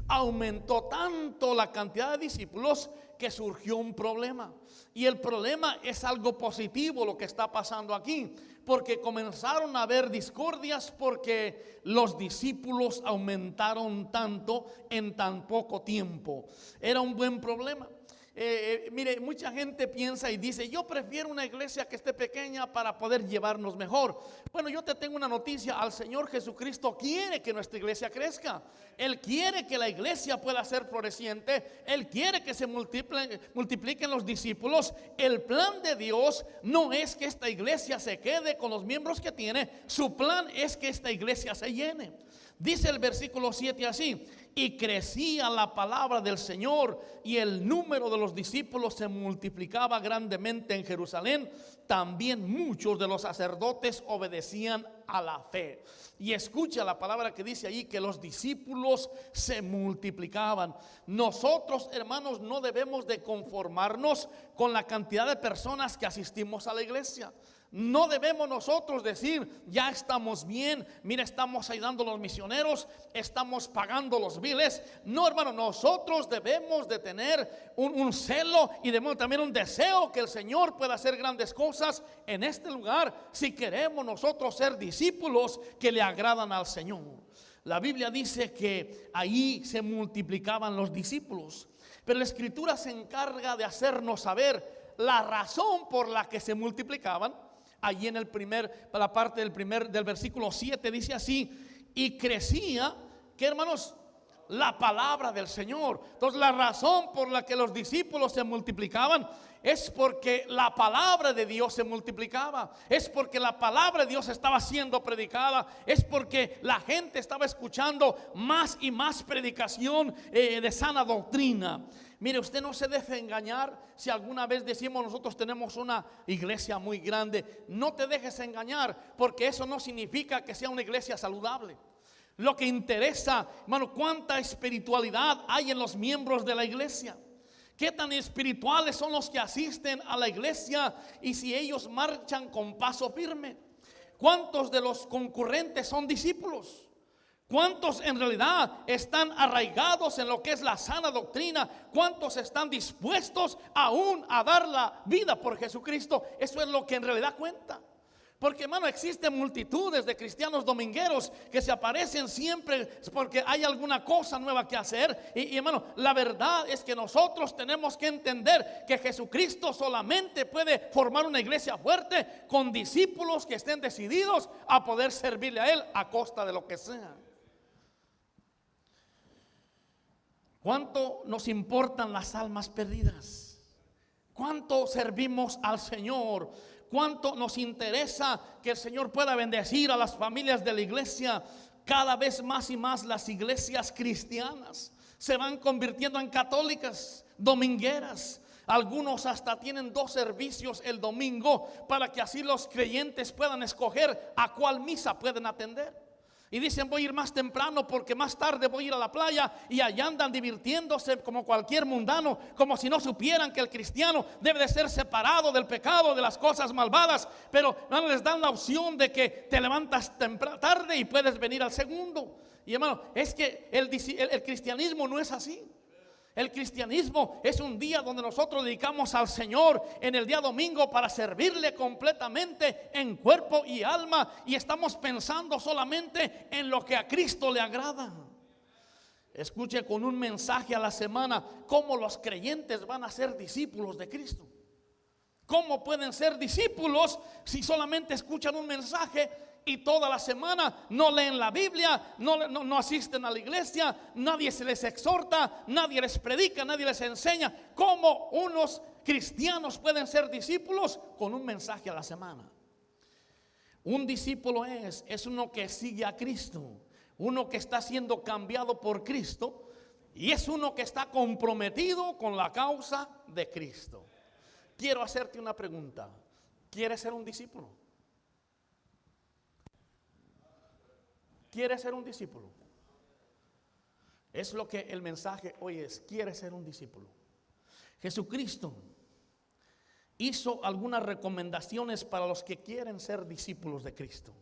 aumentó tanto la cantidad de discípulos que surgió un problema. Y el problema es algo positivo lo que está pasando aquí, porque comenzaron a haber discordias porque los discípulos aumentaron tanto en tan poco tiempo. Era un buen problema. Mire, mucha gente piensa y dice: yo prefiero una iglesia que esté pequeña para poder llevarnos mejor. Bueno, yo te tengo una noticia: al Señor Jesucristo quiere que nuestra iglesia crezca. Él quiere que la iglesia pueda ser floreciente. Él quiere que se multipliquen los discípulos. El plan de Dios no es que esta iglesia se quede con los miembros que tiene. Su plan es que esta iglesia se llene. Dice el versículo 7 así: y crecía la palabra del Señor y el número de los discípulos se multiplicaba grandemente en Jerusalén. También muchos de los sacerdotes obedecían a la fe. Y escucha la palabra que dice ahí, que los discípulos se multiplicaban. Nosotros, hermanos, no debemos de conformarnos con la cantidad de personas que asistimos a la iglesia. No debemos nosotros decir: ya estamos bien, mira, estamos ayudando a los misioneros, estamos pagando los biles. No, hermano, nosotros debemos de tener un celo y debemos también un deseo que el Señor pueda hacer grandes cosas en este lugar, si queremos nosotros ser discípulos que le agradan al Señor. La Biblia dice que ahí se multiplicaban los discípulos, pero la Escritura se encarga de hacernos saber la razón por la que se multiplicaban. Allí en la parte del versículo 7 dice así: y crecía, ¿qué, hermanos? La palabra del Señor. Entonces la razón por la que los discípulos se multiplicaban es porque la palabra de Dios se multiplicaba, es porque la palabra de Dios estaba siendo predicada, es porque la gente estaba escuchando más y más predicación de sana doctrina. Mire, usted no se deje engañar. Si alguna vez decimos: nosotros tenemos una iglesia muy grande, no te dejes engañar, porque eso no significa que sea una iglesia saludable. Lo que interesa, hermano, cuánta espiritualidad hay en los miembros de la iglesia. Qué tan espirituales son los que asisten a la iglesia y si ellos marchan con paso firme. ¿Cuántos de los concurrentes son discípulos? ¿Cuántos en realidad están arraigados en lo que es la sana doctrina? ¿Cuántos están dispuestos aún a dar la vida por Jesucristo? Eso es lo que en realidad cuenta. Porque, hermano, existen multitudes de cristianos domingueros que se aparecen siempre porque hay alguna cosa nueva que hacer. Y hermano, la verdad es que nosotros tenemos que entender que Jesucristo solamente puede formar una iglesia fuerte con discípulos que estén decididos a poder servirle a Él a costa de lo que sea. ¿Cuánto nos importan las almas perdidas? ¿Cuánto servimos al Señor? ¿Cuánto nos interesa que el Señor pueda bendecir a las familias de la iglesia? Cada vez más y más las iglesias cristianas se van convirtiendo en católicas, domingueras. Algunos hasta tienen 2 servicios el domingo para que así los creyentes puedan escoger a cuál misa pueden atender. Y dicen: voy a ir más temprano porque más tarde voy a ir a la playa. Y allá andan divirtiéndose como cualquier mundano, como si no supieran que el cristiano debe de ser separado del pecado, de las cosas malvadas. Pero no les dan la opción de que te levantas tarde y puedes venir al segundo. Y hermano, es que el cristianismo no es así. El cristianismo es un día donde nosotros dedicamos al Señor en el día domingo para servirle completamente en cuerpo y alma, y estamos pensando solamente en lo que a Cristo le agrada. Escuche, con un mensaje a la semana, cómo los creyentes van a ser discípulos de Cristo. ¿Cómo pueden ser discípulos si solamente escuchan un mensaje y toda la semana no leen la Biblia, no asisten a la iglesia, nadie se les exhorta, nadie les predica, nadie les enseña? ¿Cómo unos cristianos pueden ser discípulos con un mensaje a la semana? Un discípulo es uno que sigue a Cristo, uno que está siendo cambiado por Cristo, y es uno que está comprometido con la causa de Cristo. Quiero hacerte una pregunta: ¿quieres ser un discípulo? ¿Quieres ser un discípulo? Es lo que el mensaje hoy es: ¿quieres ser un discípulo? Jesucristo hizo algunas recomendaciones para los que quieren ser discípulos de Cristo.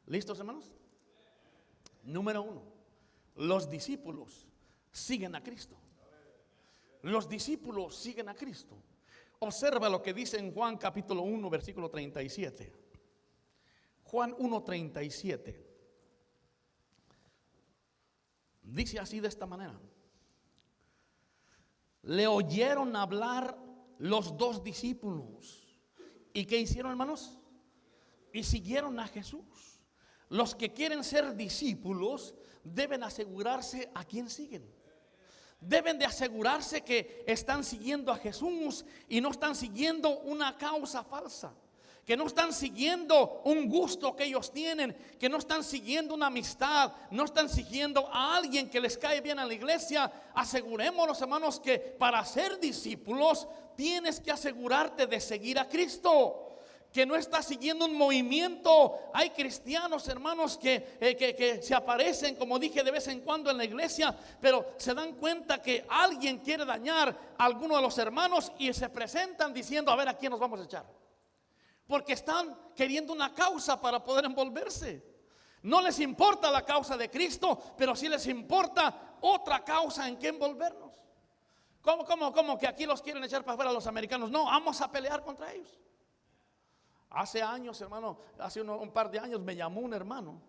¿Listos, hermanos? Número 1, los discípulos siguen a Cristo. Los discípulos siguen a Cristo. Observa lo que dice en Juan capítulo 1, versículo 37. Juan 1:37. Dice así de esta manera: le oyeron hablar los dos discípulos. ¿Y qué hicieron, hermanos? Y siguieron a Jesús. Los que quieren ser discípulos deben asegurarse a quién siguen. Deben de asegurarse que están siguiendo a Jesús y no están siguiendo una causa falsa, que no están siguiendo un gusto que ellos tienen, que no están siguiendo una amistad, no están siguiendo a alguien que les cae bien a la iglesia. Asegurémonos, hermanos, que para ser discípulos tienes que asegurarte de seguir a Cristo, que no estás siguiendo un movimiento. Hay cristianos, hermanos, que se aparecen, como dije, de vez en cuando en la iglesia, pero se dan cuenta que alguien quiere dañar a alguno de los hermanos y se presentan diciendo: a ver, ¿a quién nos vamos a echar? Porque están queriendo una causa para poder envolverse. No les importa la causa de Cristo, pero sí les importa otra causa en que envolvernos. ¿Cómo que aquí los quieren echar para afuera los americanos? No, vamos a pelear contra ellos. Hace años, hermano, hace un par de años me llamó un hermano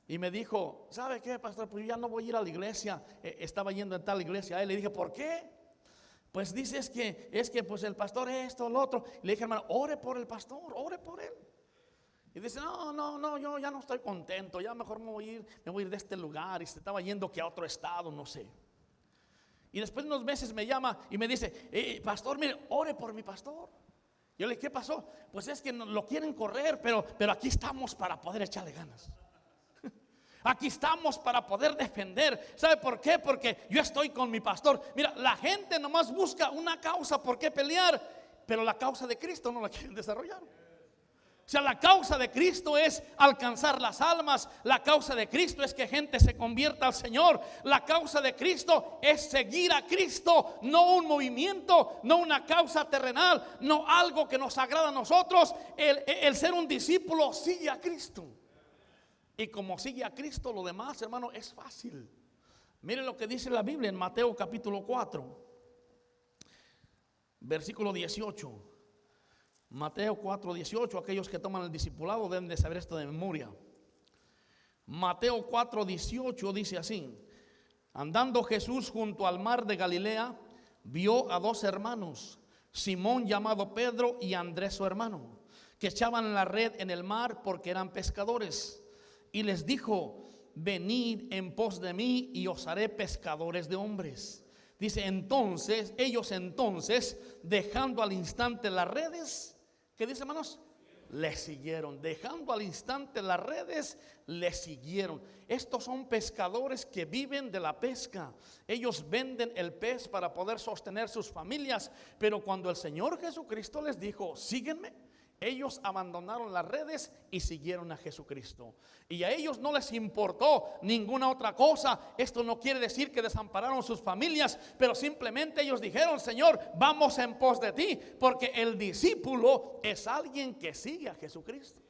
y me dijo: ¿sabe qué, pastor? Pues yo ya no voy a ir a la iglesia. Estaba yendo en tal iglesia a él. Le dije: ¿por qué? Pues dice, es que pues el pastor esto, lo otro. Le dije: hermano, ore por el pastor, ore por él. Y dice: no, yo ya no estoy contento, ya mejor me voy a ir de este lugar. Y se estaba yendo que a otro estado, no sé. Y después de unos meses me llama y me dice: pastor, mire, ore por mi pastor. Yo le dije: ¿qué pasó? Pues es que lo quieren correr, pero aquí estamos para poder echarle ganas. Aquí estamos para poder defender. ¿Sabe por qué? Porque yo estoy con mi pastor. Mira, la gente nomás busca una causa por qué pelear, pero la causa de Cristo no la quieren desarrollar. O sea, la causa de Cristo es alcanzar las almas. La causa de Cristo es que gente se convierta al Señor. La causa de Cristo es seguir a Cristo, no un movimiento, no una causa terrenal, no algo que nos agrada a nosotros. El ser un discípulo sigue a Cristo. Y como sigue a Cristo, lo demás, hermano, es fácil. Mire lo que dice la Biblia en Mateo capítulo 4, versículo 18. Mateo 4:18. Aquellos que toman el discipulado deben de saber esto de memoria. Mateo 4:18 dice así: andando Jesús junto al mar de Galilea, vio a dos hermanos, Simón llamado Pedro y Andrés su hermano, que echaban la red en el mar porque eran pescadores. Y les dijo: venid en pos de mí y os haré pescadores de hombres. Dice: ellos dejando al instante las redes, ¿qué dice, hermanos? Le siguieron. Dejando al instante las redes, le siguieron. Estos son pescadores que viven de la pesca. Ellos venden el pez para poder sostener sus familias. Pero cuando el Señor Jesucristo les dijo: síguenme, ellos abandonaron las redes y siguieron a Jesucristo. Y a ellos no les importó ninguna otra cosa. Esto no quiere decir que desampararon sus familias, pero simplemente ellos dijeron: Señor, vamos en pos de ti. Porque el discípulo es alguien que sigue a Jesucristo.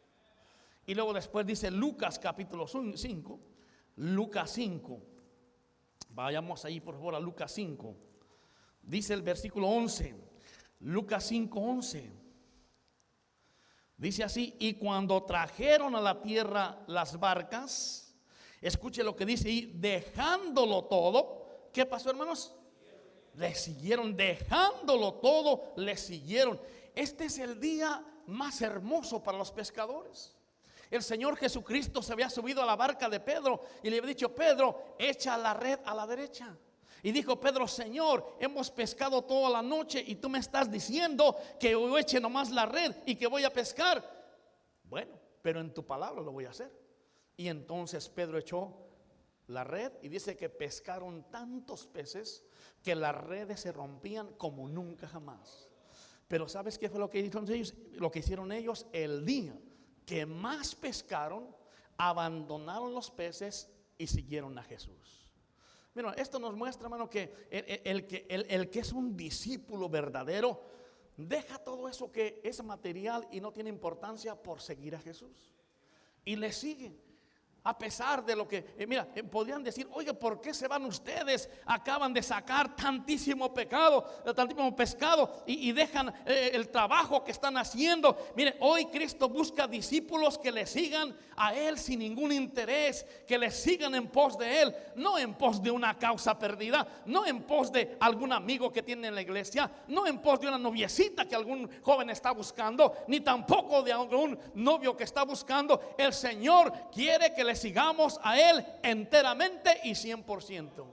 Y luego después dice Lucas capítulo 5. Lucas 5. Vayamos ahí por favor a Lucas 5. Dice el versículo 11. Lucas 5:11. Dice así: y cuando trajeron a la tierra las barcas, escuche lo que dice ahí, dejándolo todo, ¿qué pasó, hermanos? Le siguieron. Dejándolo todo, le siguieron. Este es el día más hermoso para los pescadores. El Señor Jesucristo se había subido a la barca de Pedro y le había dicho: Pedro, echa la red a la derecha. Y dijo Pedro: Señor, hemos pescado toda la noche y tú me estás diciendo que yo eche nomás la red y que voy a pescar. Bueno, pero en tu palabra lo voy a hacer. Y entonces Pedro echó la red y dice que pescaron tantos peces que las redes se rompían como nunca jamás. Pero ¿sabes qué fue lo que hicieron ellos? Lo que hicieron ellos el día que más pescaron, abandonaron los peces y siguieron a Jesús. Mira, esto nos muestra, hermano, que el que es un discípulo verdadero deja todo eso que es material y no tiene importancia por seguir a Jesús. Y le sigue. A pesar de lo que, podrían decir, oye, ¿por qué se van ustedes? Acaban de sacar tantísimo pescado y dejan el trabajo que están haciendo. Mire, hoy Cristo busca discípulos que le sigan a Él sin ningún interés, que le sigan en pos de Él, no en pos de una causa perdida, no en pos de algún amigo que tiene en la iglesia, no en pos de una noviecita que algún joven está buscando, ni tampoco de algún novio que está buscando. El Señor quiere que le sigamos a Él enteramente y 100%.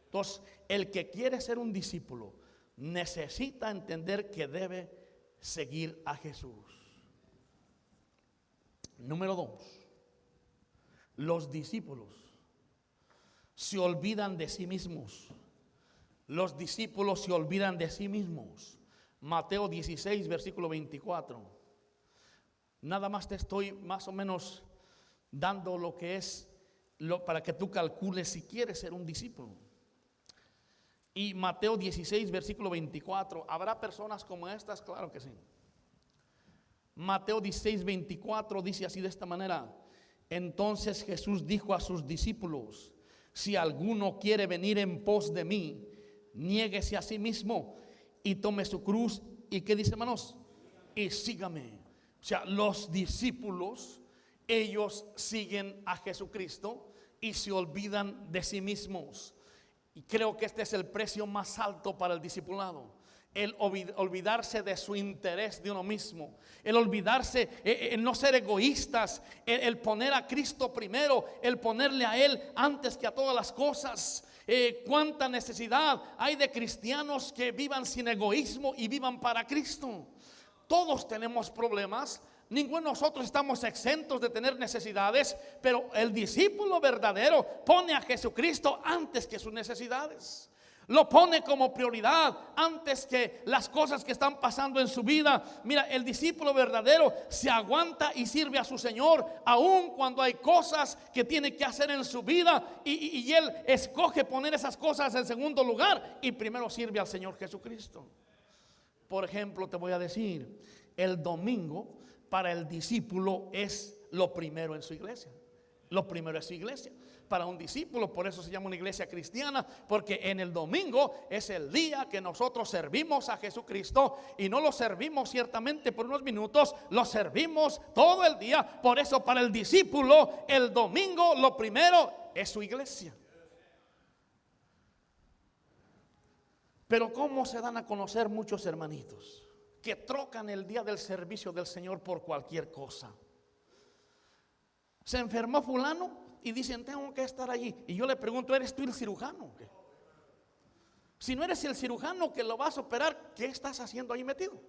Entonces, el que quiere ser un discípulo necesita entender que debe seguir a Jesús. Número 2, los discípulos se olvidan de sí mismos. Los discípulos se olvidan de sí mismos. Mateo 16, versículo 24. Nada más te estoy más o menos dando lo que es para que tú calcules si quieres ser un discípulo. Y Mateo 16, versículo 24. ¿Habrá personas como estas? Claro que sí. Mateo 16, 24 dice así, de esta manera: entonces Jesús dijo a sus discípulos: si alguno quiere venir en pos de mí, niéguese a sí mismo y tome su cruz. ¿Y qué dice, hermanos? Y sígame. O sea, los discípulos, ellos siguen a Jesucristo y se olvidan de sí mismos. Y creo que este es el precio más alto para el discipulado. El olvidarse de su interés de uno mismo, el olvidarse, el no ser egoístas, el poner a Cristo primero, el ponerle a Él antes que a todas las cosas. Cuánta necesidad hay de cristianos que vivan sin egoísmo y vivan para Cristo. Todos tenemos problemas. Ninguno de nosotros estamos exentos de tener necesidades, pero el discípulo verdadero pone a Jesucristo antes que sus necesidades. Lo pone como prioridad antes que las cosas que están pasando en su vida. Mira, el discípulo verdadero se aguanta y sirve a su Señor aun cuando hay cosas que tiene que hacer en su vida, y él escoge poner esas cosas en segundo lugar y primero sirve al Señor Jesucristo. Por ejemplo, te voy a decir, el domingo para el discípulo es lo primero en su iglesia. Lo primero es su iglesia. Para un discípulo, por eso se llama una iglesia cristiana, porque en el domingo es el día que nosotros servimos a Jesucristo, y no lo servimos ciertamente por unos minutos, lo servimos todo el día. Por eso para el discípulo el domingo lo primero es su iglesia. Pero ¿cómo se dan a conocer muchos hermanitos que trocan el día del servicio del Señor por cualquier cosa? Se enfermó fulano y dicen, tengo que estar allí. Y yo le pregunto, ¿eres tú el cirujano? ¿Qué? Si no eres el cirujano que lo vas a operar, ¿qué estás haciendo ahí metido?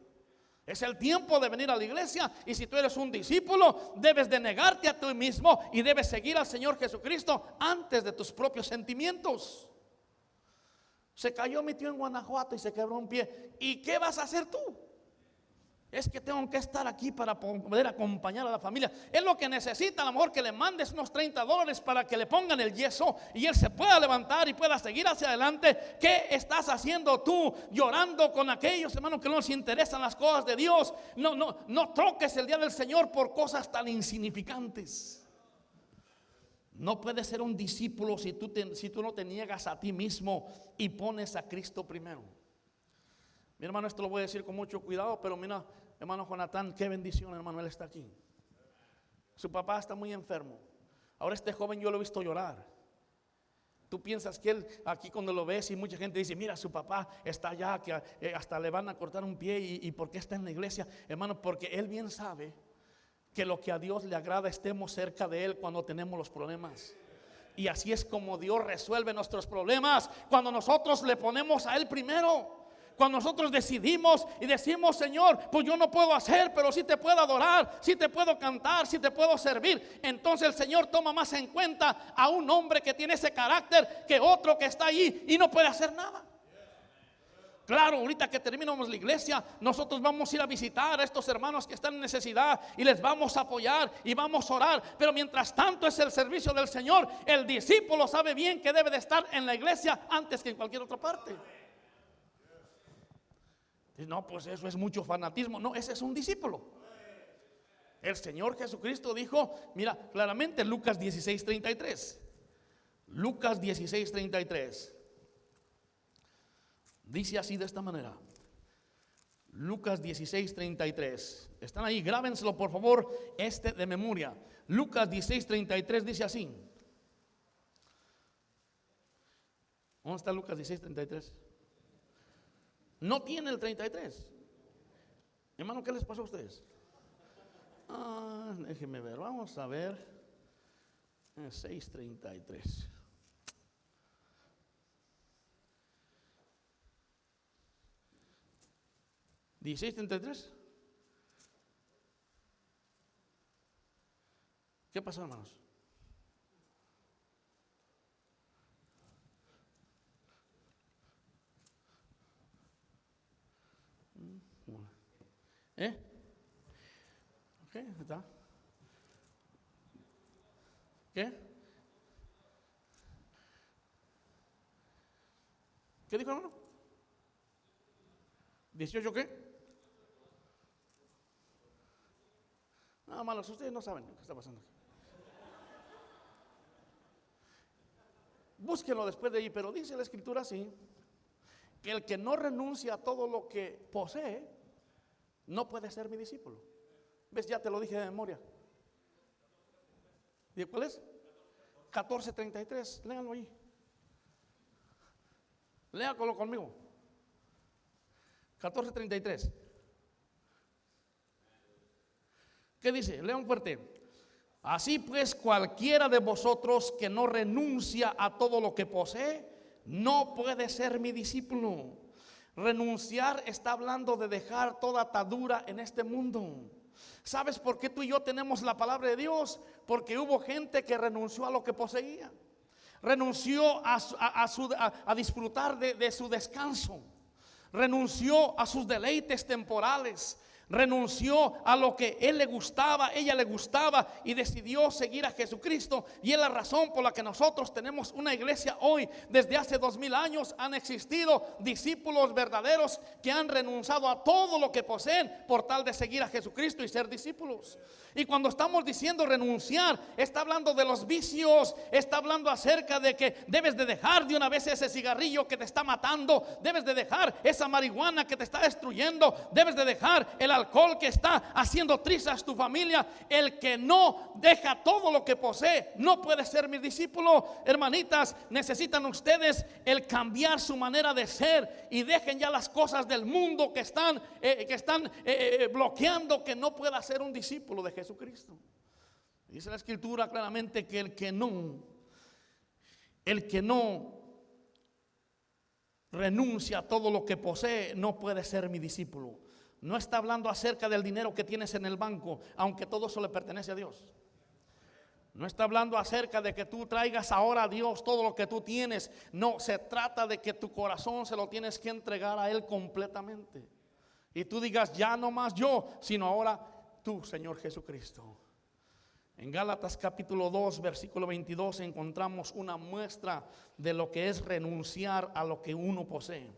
Es el tiempo de venir a la iglesia. Y si tú eres un discípulo, debes de negarte a ti mismo y debes seguir al Señor Jesucristo antes de tus propios sentimientos. Se cayó mi tío en Guanajuato y se quebró un pie. ¿Y qué vas a hacer tú? Es que tengo que estar aquí para poder acompañar a la familia. Es lo que necesita. A lo mejor que le mandes unos $30 para que le pongan el yeso y él se pueda levantar y pueda seguir hacia adelante. ¿Qué estás haciendo tú llorando con aquellos hermanos que no les interesan las cosas de Dios? No troques el día del Señor por cosas tan insignificantes. No puedes ser un discípulo si tú no te niegas a ti mismo y pones a Cristo primero. Mi hermano, esto lo voy a decir con mucho cuidado, pero mira, hermano Jonathan, qué bendición, hermano, él está aquí. Su papá está muy enfermo. Ahora este joven yo lo he visto llorar. Tú piensas que él aquí cuando lo ves y mucha gente dice, mira, su papá está allá, que hasta le van a cortar un pie y ¿por qué está en la iglesia? Hermano, porque él bien sabe que lo que a Dios le agrada estemos cerca de Él cuando tenemos los problemas. Y así es como Dios resuelve nuestros problemas, cuando nosotros le ponemos a Él primero. Cuando nosotros decidimos y decimos, Señor, pues yo no puedo hacer, pero sí te puedo adorar, sí te puedo cantar, sí te puedo servir. Entonces el Señor toma más en cuenta a un hombre que tiene ese carácter que otro que está allí y no puede hacer nada. Claro, ahorita que terminamos la iglesia, nosotros vamos a ir a visitar a estos hermanos que están en necesidad y les vamos a apoyar y vamos a orar. Pero mientras tanto es el servicio del Señor. El discípulo sabe bien que debe de estar en la iglesia antes que en cualquier otra parte. No, pues eso es mucho fanatismo. No, ese es un discípulo. El Señor Jesucristo dijo, mira, claramente Lucas 16:33. Lucas 16:33. Dice así de esta manera. Lucas 16:33. Están ahí, grábenselo por favor, de memoria. Lucas 16:33 dice así. ¿Dónde está Lucas 16:33? No tiene el 33. Hermano, ¿qué les pasó a ustedes? Déjenme ver, vamos a ver. 6:33. ¿16:33? ¿Qué pasó, hermanos? Ok, está. ¿Qué? ¿Qué dijo, hermano? ¿18 qué? No, malos, ustedes no saben qué está pasando aquí. Búsquenlo después de ahí, pero dice la Escritura así, que el que no renuncia a todo lo que posee, no puede ser mi discípulo. ¿Ves? Ya te lo dije de memoria. ¿Y cuál es? 14:33, léanlo ahí. Léalo conmigo. 14:33. ¿Qué dice? Lean fuerte. Así pues, cualquiera de vosotros que no renuncia a todo lo que posee, no puede ser mi discípulo. Renunciar está hablando de dejar toda atadura en este mundo. ¿Sabes por qué tú y yo tenemos la palabra de Dios? Porque hubo gente que renunció a lo que poseía. Renunció a disfrutar de su descanso. Renunció a sus deleites temporales. Renunció a lo que él le gustaba, ella le gustaba, y decidió seguir a Jesucristo. Y es la razón por la que nosotros tenemos una iglesia hoy. Desde hace 2000 años han existido discípulos verdaderos que han renunciado a todo lo que poseen por tal de seguir a Jesucristo y ser discípulos. Y cuando estamos diciendo renunciar, está hablando de los vicios, está hablando acerca de que debes de dejar de una vez ese cigarrillo que te está matando, debes de dejar esa marihuana que te está destruyendo, debes de dejar el alcohol que está haciendo trizas tu familia. El que no deja todo lo que posee no puede ser mi discípulo. Hermanitas, necesitan ustedes el cambiar su manera de ser y dejen ya las cosas del mundo que están bloqueando que no pueda ser un discípulo de Jesucristo. Dice la Escritura claramente que el que no renuncia a todo lo que posee no puede ser mi discípulo. No está hablando acerca del dinero que tienes en el banco, aunque todo eso le pertenece a Dios. No está hablando acerca de que tú traigas ahora a Dios todo lo que tú tienes. No, se trata de que tu corazón se lo tienes que entregar a Él completamente. Y tú digas, ya no más yo, sino ahora tú, Señor Jesucristo. En Gálatas capítulo 2, versículo 22 encontramos una muestra de lo que es renunciar a lo que uno posee.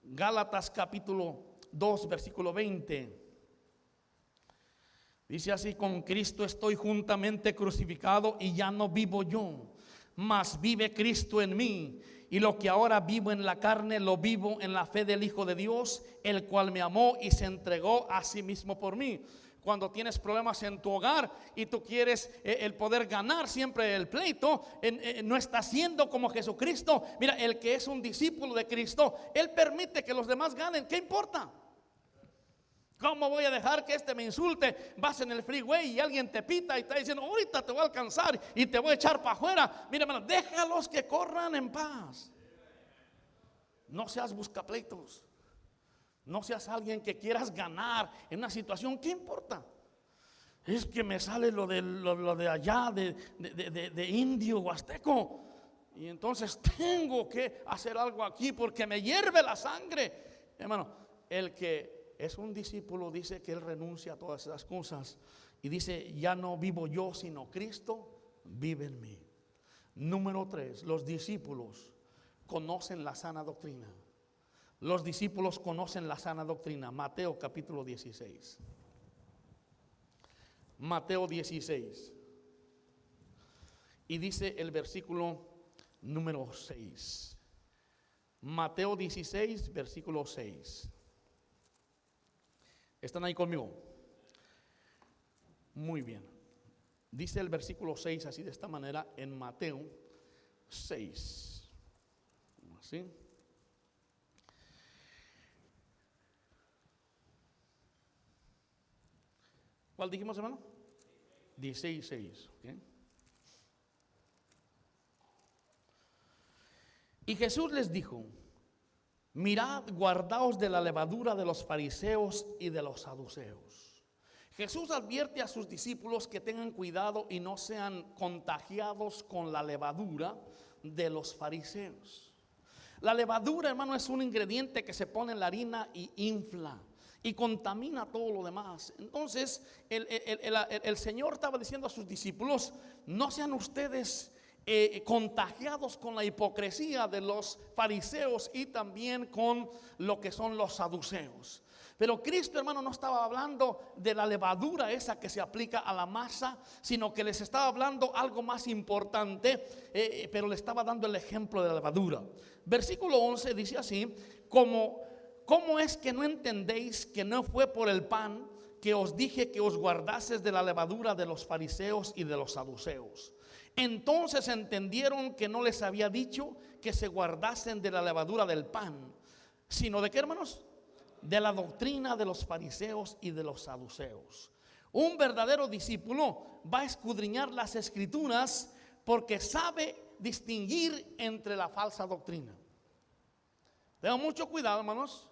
Gálatas capítulo 2, versículo 20. Dice así: con Cristo estoy juntamente crucificado y ya no vivo yo, mas vive Cristo en mí. Y lo que ahora vivo en la carne, lo vivo en la fe del Hijo de Dios, el cual me amó y se entregó a sí mismo por mí. Cuando tienes problemas en tu hogar y tú quieres el poder ganar siempre el pleito, no estás siendo como Jesucristo. Mira, el que es un discípulo de Cristo, Él permite que los demás ganen. ¿Qué importa? ¿Cómo voy a dejar que este me insulte? Vas en el freeway y alguien te pita y está diciendo, ahorita te voy a alcanzar y te voy a echar para afuera. Mira, hermano, déjalos que corran en paz. No seas buscapleitos. No seas alguien que quieras ganar en una situación. ¿Qué importa? Es que me sale lo de allá, de indio o azteco, y entonces tengo que hacer algo aquí porque me hierve la sangre. Hermano, el que es un discípulo dice que él renuncia a todas esas cosas y dice, ya no vivo yo, sino Cristo vive en mí. Número 3, los discípulos conocen la sana doctrina. Los discípulos conocen la sana doctrina. Mateo capítulo 16. Mateo 16. Y dice el versículo número 6. Mateo 16, versículo 6. ¿Están ahí conmigo? Muy bien. Dice el versículo 6 así de esta manera en Mateo 6. Así. ¿Cuál dijimos, hermano? 16, 6. ¿Okay? Y Jesús les dijo: mirad, guardaos de la levadura de los fariseos y de los saduceos. Jesús advierte a sus discípulos que tengan cuidado y no sean contagiados con la levadura de los fariseos. La levadura, hermano, es un ingrediente que se pone en la harina y infla y contamina todo lo demás. Entonces el Señor estaba diciendo a sus discípulos: no sean ustedes contagiados con la hipocresía de los fariseos y también con lo que son los saduceos. Pero Cristo, hermano, no estaba hablando de la levadura esa que se aplica a la masa, sino que les estaba hablando algo más importante, pero le estaba dando el ejemplo de la levadura. Versículo 11 dice así: ¿Cómo es que no entendéis que no fue por el pan que os dije que os guardases de la levadura de los fariseos y de los saduceos? Entonces entendieron que no les había dicho que se guardasen de la levadura del pan, sino de qué, hermanos, de la doctrina de los fariseos y de los saduceos. Un verdadero discípulo va a escudriñar las escrituras porque sabe distinguir entre la falsa doctrina. Tengan mucho cuidado, hermanos.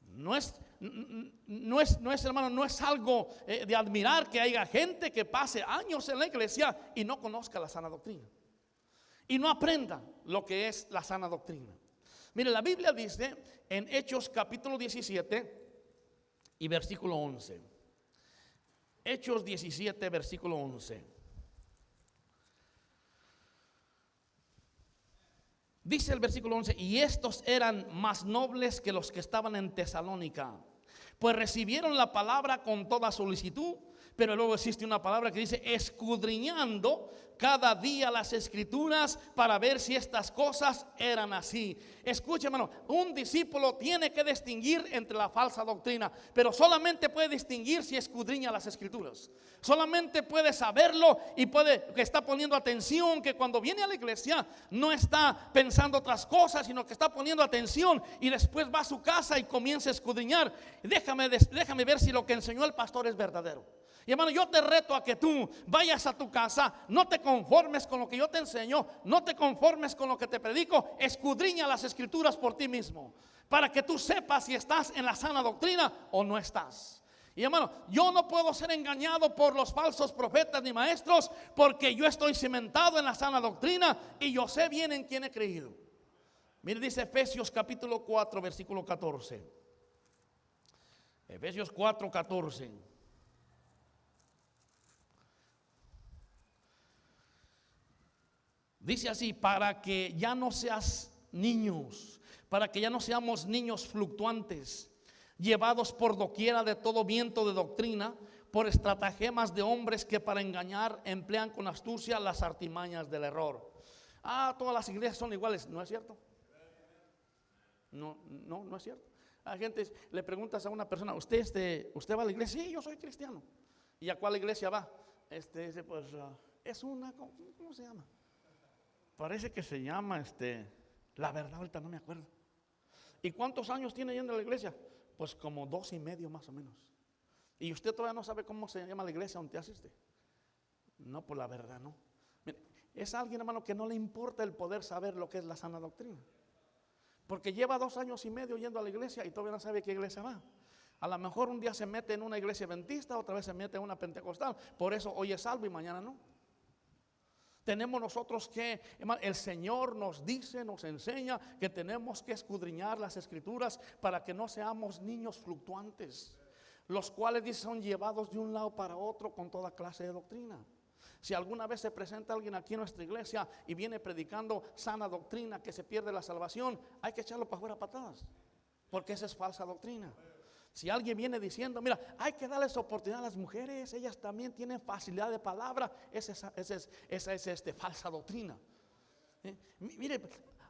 No es, hermano, no es algo de admirar que haya gente que pase años en la iglesia y no conozca la sana doctrina y no aprenda lo que es la sana doctrina. Mire, la Biblia dice en Hechos capítulo 17 y versículo 11. Hechos 17, versículo 11. Dice el versículo 11: y estos eran más nobles que los que estaban en Tesalónica, pues recibieron la palabra con toda solicitud. Pero luego existe una palabra que dice: escudriñando cada día las escrituras para ver si estas cosas eran así. Escuche, hermano, un discípulo tiene que distinguir entre la falsa doctrina, pero solamente puede distinguir si escudriña las escrituras. Solamente puede saberlo y puede que está poniendo atención, que cuando viene a la iglesia no está pensando otras cosas, sino que está poniendo atención, y después va a su casa y comienza a escudriñar. Déjame ver si lo que enseñó el pastor es verdadero. Y hermano, yo te reto a que tú vayas a tu casa, no te conformes con lo que yo te enseño, no te conformes con lo que te predico, escudriña las escrituras por ti mismo, para que tú sepas si estás en la sana doctrina o no estás. Y hermano, yo no puedo ser engañado por los falsos profetas ni maestros, porque yo estoy cimentado en la sana doctrina y yo sé bien en quién he creído. Mire, dice Efesios capítulo 4, versículo 14. Efesios 4, 14. Dice así: para que ya no seas niños, para que ya no seamos niños fluctuantes, llevados por doquiera de todo viento de doctrina, por estratagemas de hombres que para engañar emplean con astucia las artimañas del error. Todas las iglesias son iguales. ¿No es cierto? No es cierto. A gente le preguntas a una persona: ¿usted va a la iglesia? Sí, yo soy cristiano. ¿Y a cuál iglesia va? Dice, pues es una, ¿cómo se llama? Parece que se llama La Verdad, ahorita no me acuerdo. ¿Y cuántos años tiene yendo a la iglesia? Pues como 2 y medio más o menos. ¿Y usted todavía no sabe cómo se llama la iglesia donde asiste? No, por la verdad no. Mire, es alguien, hermano, que no le importa el poder saber lo que es la sana doctrina, porque lleva 2 años y medio yendo a la iglesia y todavía no sabe qué iglesia va. A lo mejor un día se mete en una iglesia adventista, otra vez se mete en una pentecostal. Por eso hoy es salvo y mañana no. Tenemos nosotros que, hermano, el Señor nos dice, nos enseña que tenemos que escudriñar las escrituras para que no seamos niños fluctuantes, los cuales, dice, son llevados de un lado para otro con toda clase de doctrina. Si alguna vez se presenta alguien aquí en nuestra iglesia y viene predicando sana doctrina, que se pierde la salvación, hay que echarlo para afuera a patadas, porque esa es falsa doctrina. Si alguien viene diciendo, mira, hay que darles oportunidad a las mujeres, ellas también tienen facilidad de palabra, esa es falsa doctrina. Mire,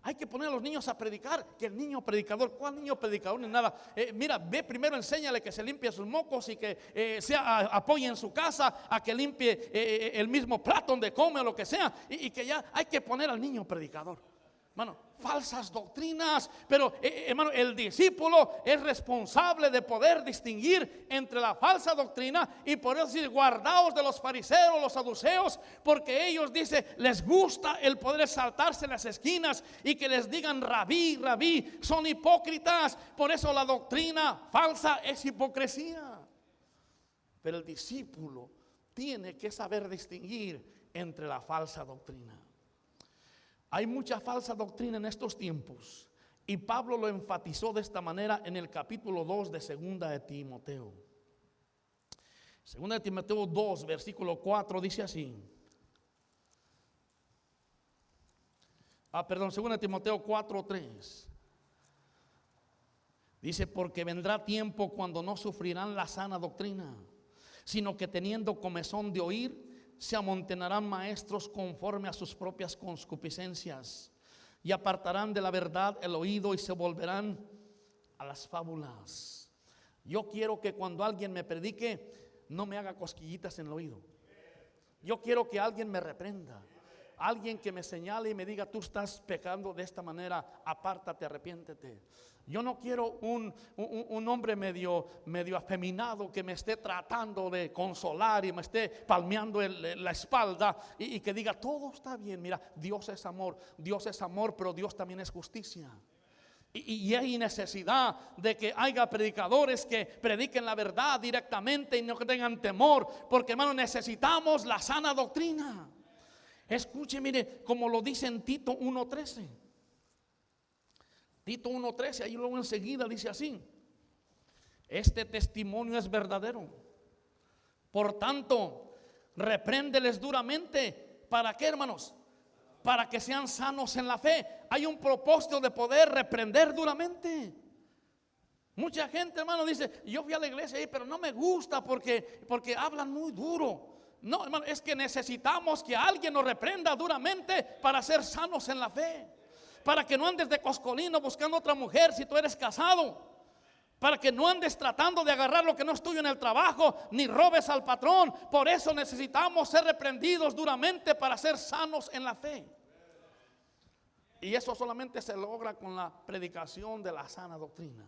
hay que poner a los niños a predicar, que el niño predicador, ¿cuál niño predicador? Ni nada. Mira, ve primero, enséñale que se limpie sus mocos y que apoye en su casa, a que limpie el mismo plato donde come o lo que sea, y que ya hay que poner al niño predicador. Hermano, falsas doctrinas, pero hermano, el discípulo es responsable de poder distinguir entre la falsa doctrina, y por eso decir, guardaos de los fariseos, los saduceos, porque ellos, dice, les gusta el poder exaltarse en las esquinas y que les digan rabí, rabí, son hipócritas. Por eso la doctrina falsa es hipocresía. Pero el discípulo tiene que saber distinguir entre la falsa doctrina. Hay mucha falsa doctrina en estos tiempos, y Pablo lo enfatizó de esta manera en el capítulo 2 de Segunda de Timoteo. Segunda de Timoteo 2, versículo 4 dice así. Segunda de Timoteo 4:3. Dice, porque vendrá tiempo cuando no sufrirán la sana doctrina, sino que teniendo comezón de oír, se amontonarán maestros conforme a sus propias concupiscencias, y apartarán de la verdad el oído y se volverán a las fábulas. Yo quiero que cuando alguien me predique, no me haga cosquillitas en el oído. Yo quiero que alguien me reprenda, alguien que me señale y me diga, tú estás pecando de esta manera, apártate, arrepiéntete. Yo no quiero un hombre medio afeminado que me esté tratando de consolar y me esté palmeando la espalda y que diga, todo está bien. Mira, Dios es amor, pero Dios también es justicia. Y hay necesidad de que haya predicadores que prediquen la verdad directamente y no que tengan temor, porque hermano, necesitamos la sana doctrina. Escuche, mire, como lo dice en Tito 1:13. Tito 1:13, ahí luego enseguida dice así: este testimonio es verdadero. Por tanto, repréndeles duramente. ¿Para qué, hermanos? Para que sean sanos en la fe. Hay un propósito de poder reprender duramente. Mucha gente, hermano, dice, yo fui a la iglesia ahí, pero no me gusta porque hablan muy duro. No, hermano, es que necesitamos que alguien nos reprenda duramente para ser sanos en la fe. Para que no andes de coscolino buscando otra mujer si tú eres casado. Para que no andes tratando de agarrar lo que no es tuyo en el trabajo, ni robes al patrón. Por eso necesitamos ser reprendidos duramente para ser sanos en la fe. Y eso solamente se logra con la predicación de la sana doctrina.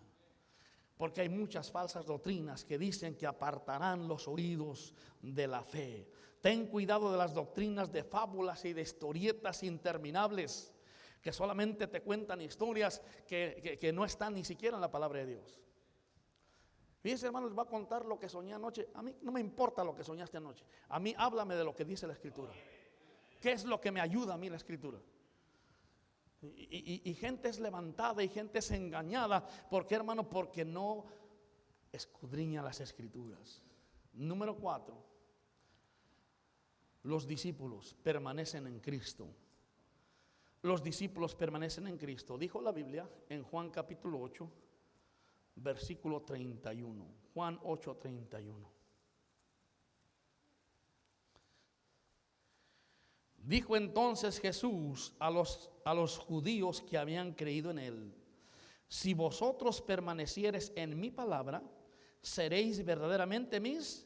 Porque hay muchas falsas doctrinas que dicen que apartarán los oídos de la fe. Ten cuidado de las doctrinas de fábulas y de historietas interminables, que solamente te cuentan historias que no están ni siquiera en la palabra de Dios. Fíjense, hermano, les voy a contar lo que soñé anoche. A mí no me importa lo que soñaste anoche. A mí háblame de lo que dice la Escritura. ¿Qué es lo que me ayuda a mí la Escritura? Y gente es levantada y gente es engañada. ¿Por qué, hermano? Porque no escudriña las Escrituras. Número 4. Los discípulos permanecen en Cristo. Los discípulos permanecen en Cristo. Dijo la Biblia en Juan capítulo 8, versículo 31. Juan 8:31. Dijo entonces Jesús a los judíos que habían creído en él: si vosotros permaneciereis en mi palabra, seréis verdaderamente mis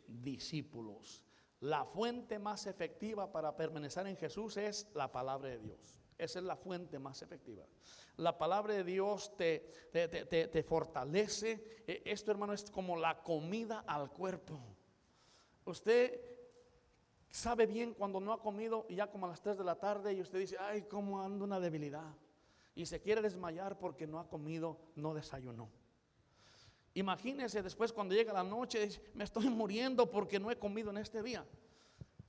discípulos. La fuente más efectiva para permanecer en Jesús es la palabra de Dios. Esa es la fuente más efectiva. La palabra de Dios te fortalece. Esto, hermano, es como la comida al cuerpo. Usted sabe bien cuando no ha comido y ya como a las 3 de la tarde y usted dice, ay, cómo ando una debilidad, y se quiere desmayar porque no ha comido, no desayunó. Imagínese después cuando llega la noche, dice, me estoy muriendo porque no he comido en este día.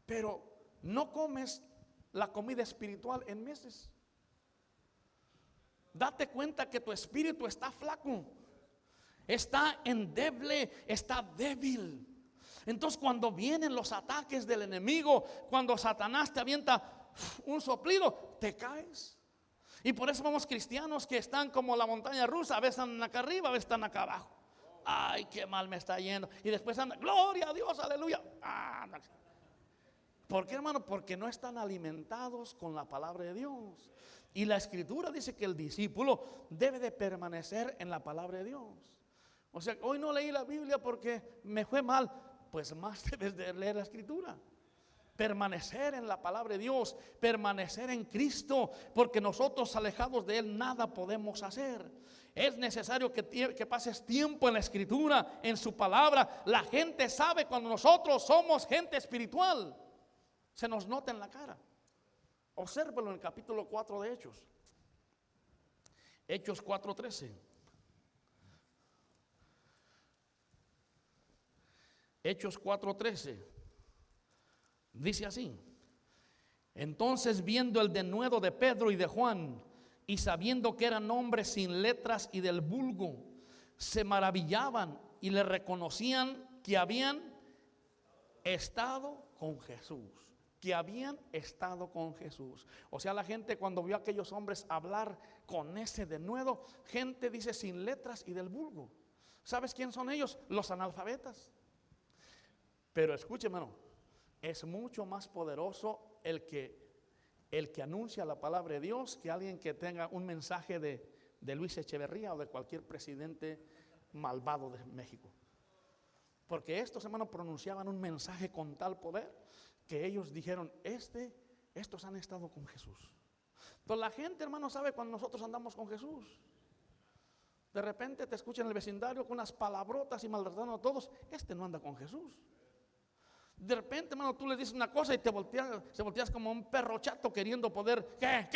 Pero no comes la comida espiritual en meses. Date cuenta que tu espíritu está flaco, está endeble, está débil. Entonces cuando vienen los ataques del enemigo, cuando Satanás te avienta un soplido, te caes. Y por eso vamos cristianos que están como la montaña rusa, a veces están acá arriba, a veces están acá abajo. ay, qué mal me está yendo. Y después anda, gloria a Dios, aleluya. ¿Por qué, hermano? Porque no están alimentados con la palabra de Dios. Y la Escritura dice que el discípulo debe de permanecer en la palabra de Dios. O sea, hoy no leí la Biblia porque me fue mal. Pues más debes de leer la Escritura. Permanecer en la palabra de Dios, permanecer en Cristo, porque nosotros alejados de Él nada podemos hacer. Es necesario que pases tiempo en la Escritura, en su palabra. La gente sabe cuando nosotros somos gente espiritual. Se nos nota en la cara. Obsérvelo en el capítulo 4 de Hechos. Hechos 4:13. Hechos 4:13. Dice así: entonces, viendo el denuedo de Pedro y de Juan, y sabiendo que eran hombres sin letras y del vulgo, se maravillaban y le reconocían que habían estado con Jesús. Que habían estado con Jesús. O sea, la gente cuando vio a aquellos hombres hablar con ese denuedo, gente dice sin letras y del vulgo. ¿Sabes quién son ellos? Los analfabetas. Pero escuche, hermano, es mucho más poderoso el que anuncia la palabra de Dios que alguien que tenga un mensaje de Luis Echeverría o de cualquier presidente malvado de México. Porque estos hermanos pronunciaban un mensaje con tal poder que ellos dijeron, estos han estado con Jesús. Entonces la gente, hermano, sabe cuando nosotros andamos con Jesús. De repente te escuchan en el vecindario con unas palabrotas y maltratando a todos. No anda con Jesús. De repente, hermano, tú le dices una cosa y se volteas como un perro chato queriendo poder. ¿Qué?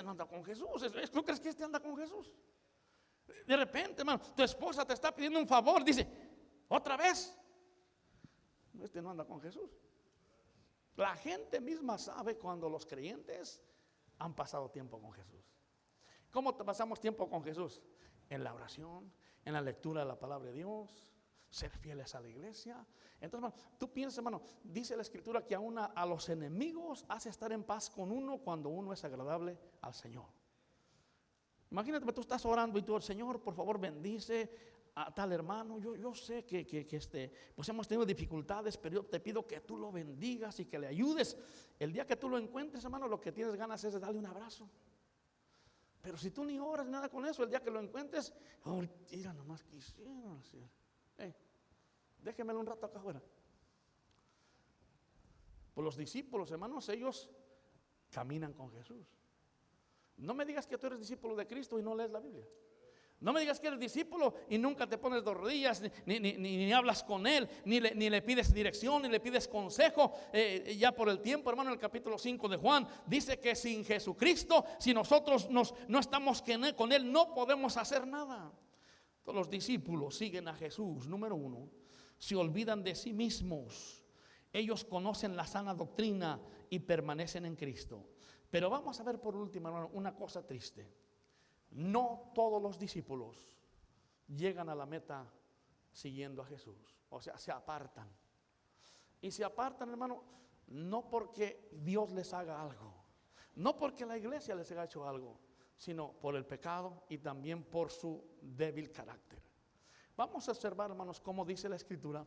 No anda con Jesús. ¿Tú crees que anda con Jesús? De repente, hermano, tu esposa te está pidiendo un favor. Dice, ¿otra vez? No anda con Jesús. La gente misma sabe cuando los creyentes han pasado tiempo con Jesús. ¿Cómo pasamos tiempo con Jesús? En la oración, en la lectura de la palabra de Dios, ser fieles a la iglesia. Entonces, hermano, tú piensas, hermano, dice la Escritura que aún a los enemigos hace estar en paz con uno cuando uno es agradable al Señor. Imagínate que tú estás orando y tú, Señor, por favor, bendice a tal hermano. Yo sé que pues hemos tenido dificultades, pero yo te pido que tú lo bendigas y que le ayudes. El día que tú lo encuentres, hermano, lo que tienes ganas es de darle un abrazo. Pero si tú ni oras nada con eso, el día que lo encuentres, mira, nomás quisiera hacer. Déjemelo un rato acá afuera. Pues los discípulos, hermanos, ellos caminan con Jesús. No me digas que tú eres discípulo de Cristo y no lees la Biblia. No me digas que eres discípulo y nunca te pones de rodillas, ni hablas con Él, ni le pides dirección, ni le pides consejo. Ya por el tiempo, hermano, en el capítulo 5 de Juan, dice que sin Jesucristo, si nosotros no estamos con Él, no podemos hacer nada. Todos los discípulos siguen a Jesús. Número 1, se olvidan de sí mismos. Ellos conocen la sana doctrina y permanecen en Cristo. Pero vamos a ver por último, hermano, una cosa triste. No todos los discípulos llegan a la meta siguiendo a Jesús. O sea, se apartan. Y se apartan, hermano, no porque Dios les haga algo, no porque la iglesia les haya hecho algo, sino por el pecado y también por su débil carácter. Vamos a observar, hermanos, cómo dice la Escritura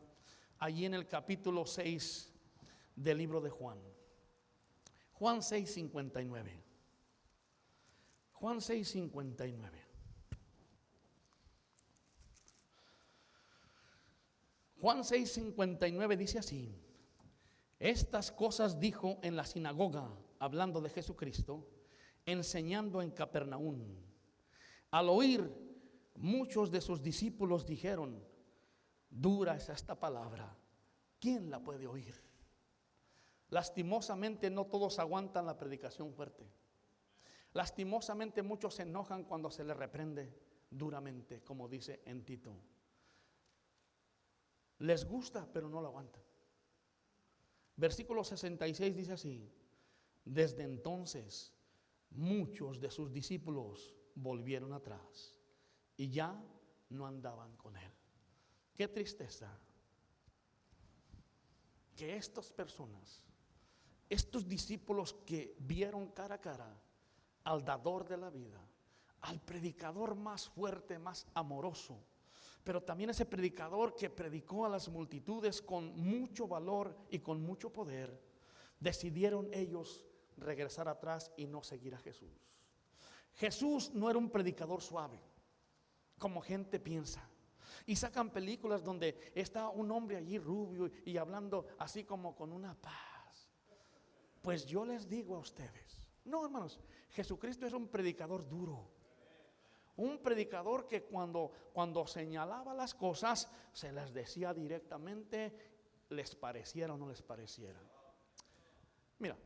allí en el capítulo 6 del libro de Juan. Juan 6:59. Juan 6:59. Juan 6:59 dice así: estas cosas dijo en la sinagoga, hablando de Jesucristo, enseñando en Capernaum. Al oír, muchos de sus discípulos dijeron, dura es esta palabra, ¿quién la puede oír? Lastimosamente no todos aguantan la predicación fuerte. Lastimosamente muchos se enojan cuando se les reprende duramente, como dice en Tito. Les gusta, pero no lo aguantan. Versículo 66 dice así: desde entonces muchos de sus discípulos volvieron atrás y ya no andaban con él. Qué tristeza que estas personas, estos discípulos que vieron cara a cara al dador de la vida, al predicador más fuerte, más amoroso, Pero también ese predicador que predicó a las multitudes con mucho valor y con mucho poder, decidieron ellos regresar atrás y no seguir a Jesús. Jesús no era un predicador suave, como gente piensa. Y sacan películas donde está un hombre allí rubio y hablando así como con una paz. Pues yo les digo a ustedes, no, hermanos, Jesucristo es un predicador duro. Un predicador que cuando señalaba las cosas se las decía directamente, les pareciera o no les pareciera. Mira,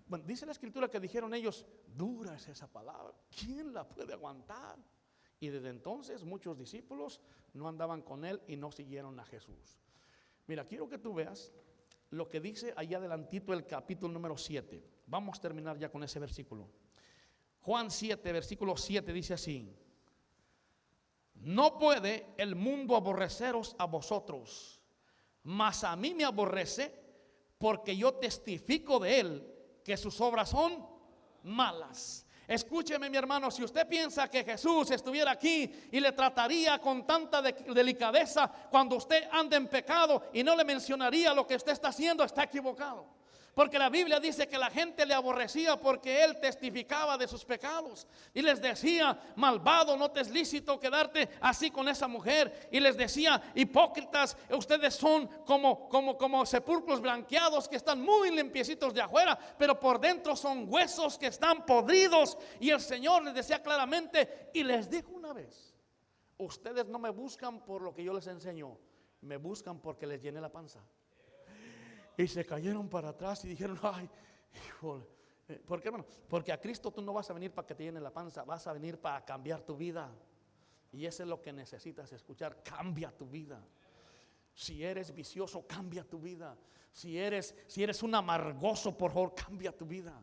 bueno, dice la escritura que dijeron ellos, dura es esa palabra, ¿quién la puede aguantar? Y desde entonces muchos discípulos no andaban con él y no siguieron a Jesús. Mira, quiero que tú veas lo que dice allá adelantito el capítulo número 7. Vamos a terminar ya con ese versículo. Juan 7, versículo 7 dice así: no puede el mundo aborreceros a vosotros, mas a mí me aborrece, porque yo testifico de él que sus obras son malas. Escúcheme, mi hermano, si usted piensa que Jesús estuviera aquí y le trataría con tanta delicadeza cuando usted anda en pecado y no le mencionaría lo que usted está haciendo, está equivocado. Porque la Biblia dice que la gente le aborrecía porque él testificaba de sus pecados. Y les decía, malvado, no te es lícito quedarte así con esa mujer. Y les decía, hipócritas, ustedes son como sepulcros blanqueados que están muy limpiecitos de afuera, pero por dentro son huesos que están podridos. Y el Señor les decía claramente, y les dijo una vez, ustedes no me buscan por lo que yo les enseño, me buscan porque les llené la panza. Y se cayeron para atrás y dijeron, ay, híjole. ¿Por qué, hermano? Porque a Cristo tú no vas a venir para que te llene la panza, vas a venir para cambiar tu vida. Y eso es lo que necesitas escuchar, cambia tu vida. Si eres vicioso, cambia tu vida. Si eres un amargoso, por favor, cambia tu vida.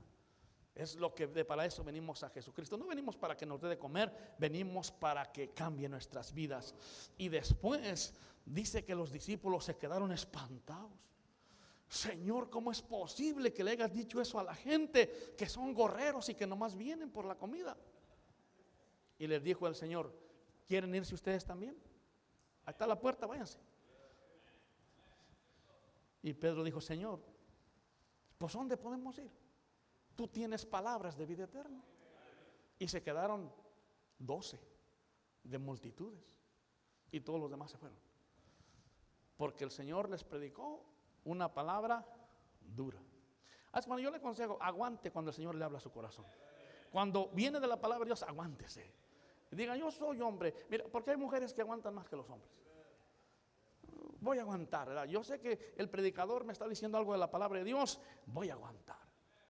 Es lo que para eso venimos a Jesucristo. No venimos para que nos dé de comer, venimos para que cambie nuestras vidas. Y después dice que los discípulos se quedaron espantados. Señor, ¿cómo es posible que le hayas dicho eso a la gente que son gorreros y que nomás vienen por la comida? Y les dijo el Señor, ¿quieren irse ustedes también? Ahí está la puerta, váyanse. Y Pedro dijo, Señor, pues ¿dónde podemos ir? Tú tienes palabras de vida eterna. Y se quedaron 12 de multitudes. Y todos los demás se fueron. Porque el Señor les predicó una palabra dura. Así cuando yo le aconsejo, aguante cuando el Señor le habla a su corazón. Cuando viene de la palabra de Dios, aguántese. Diga, yo soy hombre. Mira, porque hay mujeres que aguantan más que los hombres. Voy a aguantar, ¿verdad? Yo sé que el predicador me está diciendo algo de la palabra de Dios. Voy a aguantar.